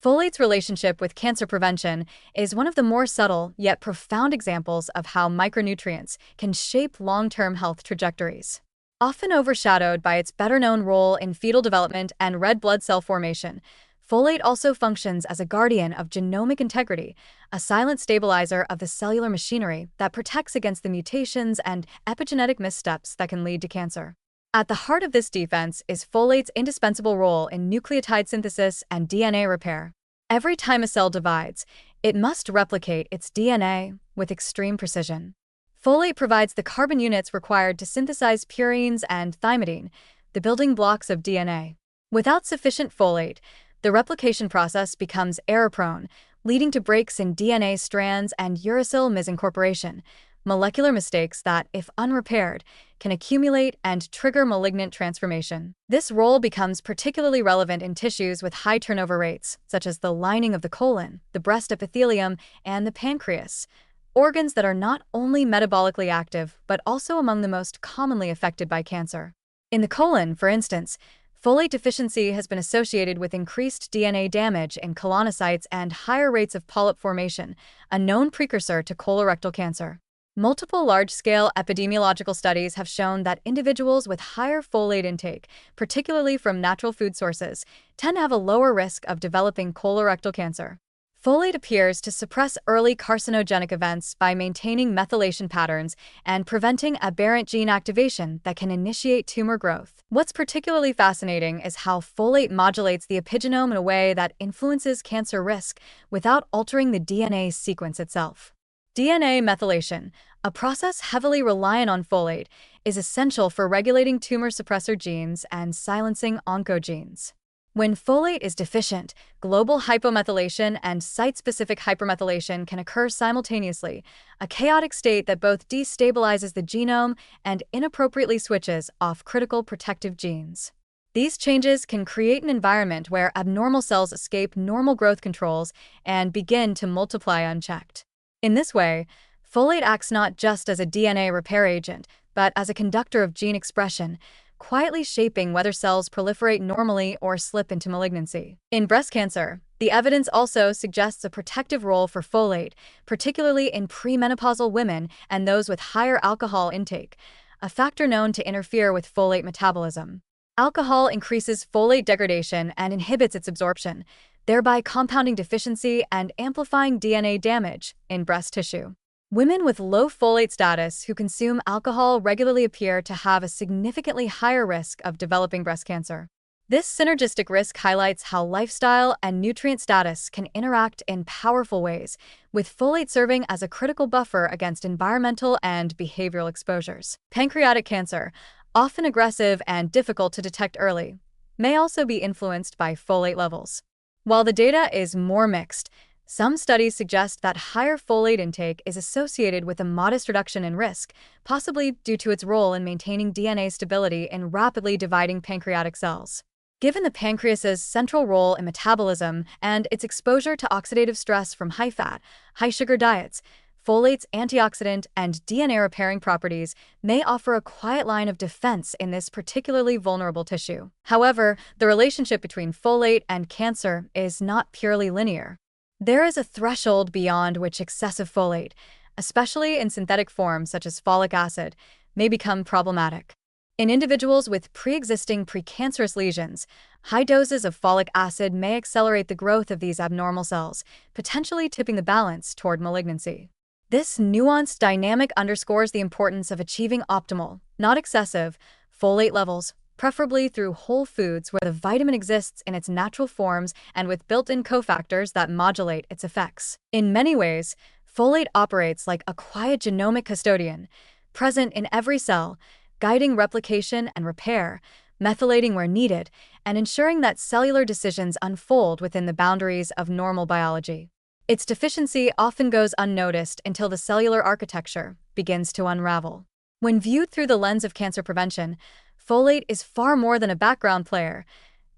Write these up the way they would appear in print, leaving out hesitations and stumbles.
Folate's relationship with cancer prevention is one of the more subtle yet profound examples of how micronutrients can shape long-term health trajectories. Often overshadowed by its better-known role in fetal development and red blood cell formation, folate also functions as a guardian of genomic integrity, a silent stabilizer of the cellular machinery that protects against the mutations and epigenetic missteps that can lead to cancer. At the heart of this defense is folate's indispensable role in nucleotide synthesis and DNA repair. Every time a cell divides, it must replicate its DNA with extreme precision. Folate provides the carbon units required to synthesize purines and thymidine, the building blocks of DNA. Without sufficient folate, the replication process becomes error-prone, leading to breaks in DNA strands and uracil misincorporation, molecular mistakes that, if unrepaired, can accumulate and trigger malignant transformation. This role becomes particularly relevant in tissues with high turnover rates, such as the lining of the colon, the breast epithelium, and the pancreas, organs that are not only metabolically active but also among the most commonly affected by cancer. In the colon, for instance, folate deficiency has been associated with increased DNA damage in colonocytes and higher rates of polyp formation, a known precursor to colorectal cancer. Multiple large-scale epidemiological studies have shown that individuals with higher folate intake, particularly from natural food sources, tend to have a lower risk of developing colorectal cancer. Folate appears to suppress early carcinogenic events by maintaining methylation patterns and preventing aberrant gene activation that can initiate tumor growth. What's particularly fascinating is how folate modulates the epigenome in a way that influences cancer risk without altering the DNA sequence itself. DNA methylation, a process heavily reliant on folate, is essential for regulating tumor suppressor genes and silencing oncogenes. When folate is deficient, global hypomethylation and site-specific hypermethylation can occur simultaneously, a chaotic state that both destabilizes the genome and inappropriately switches off critical protective genes. These changes can create an environment where abnormal cells escape normal growth controls and begin to multiply unchecked. In this way, folate acts not just as a DNA repair agent, but as a conductor of gene expression, quietly shaping whether cells proliferate normally or slip into malignancy. In breast cancer, the evidence also suggests a protective role for folate, particularly in premenopausal women and those with higher alcohol intake, a factor known to interfere with folate metabolism. Alcohol increases folate degradation and inhibits its absorption, thereby compounding deficiency and amplifying DNA damage in breast tissue. Women with low folate status who consume alcohol regularly appear to have a significantly higher risk of developing breast cancer. This synergistic risk highlights how lifestyle and nutrient status can interact in powerful ways, with folate serving as a critical buffer against environmental and behavioral exposures. Pancreatic cancer, often aggressive and difficult to detect early, may also be influenced by folate levels. While the data is more mixed, some studies suggest that higher folate intake is associated with a modest reduction in risk, possibly due to its role in maintaining DNA stability in rapidly dividing pancreatic cells. Given the pancreas's central role in metabolism and its exposure to oxidative stress from high-fat, high-sugar diets, folate's antioxidant and DNA-repairing properties may offer a quiet line of defense in this particularly vulnerable tissue. However, the relationship between folate and cancer is not purely linear. There is a threshold beyond which excessive folate, especially in synthetic forms such as folic acid, may become problematic. In individuals with pre-existing precancerous lesions, high doses of folic acid may accelerate the growth of these abnormal cells, potentially tipping the balance toward malignancy. This nuanced dynamic underscores the importance of achieving optimal, not excessive, folate levels, preferably through whole foods where the vitamin exists in its natural forms and with built-in cofactors that modulate its effects. In many ways, folate operates like a quiet genomic custodian, present in every cell, guiding replication and repair, methylating where needed, and ensuring that cellular decisions unfold within the boundaries of normal biology. Its deficiency often goes unnoticed until the cellular architecture begins to unravel. When viewed through the lens of cancer prevention, folate is far more than a background player.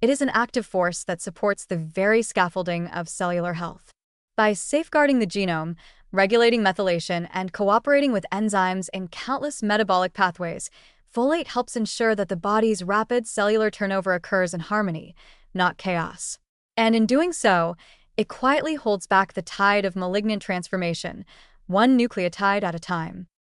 It is an active force that supports the very scaffolding of cellular health. By safeguarding the genome, regulating methylation, and cooperating with enzymes in countless metabolic pathways, folate helps ensure that the body's rapid cellular turnover occurs in harmony, not chaos. And in doing so, it quietly holds back the tide of malignant transformation, one nucleotide at a time.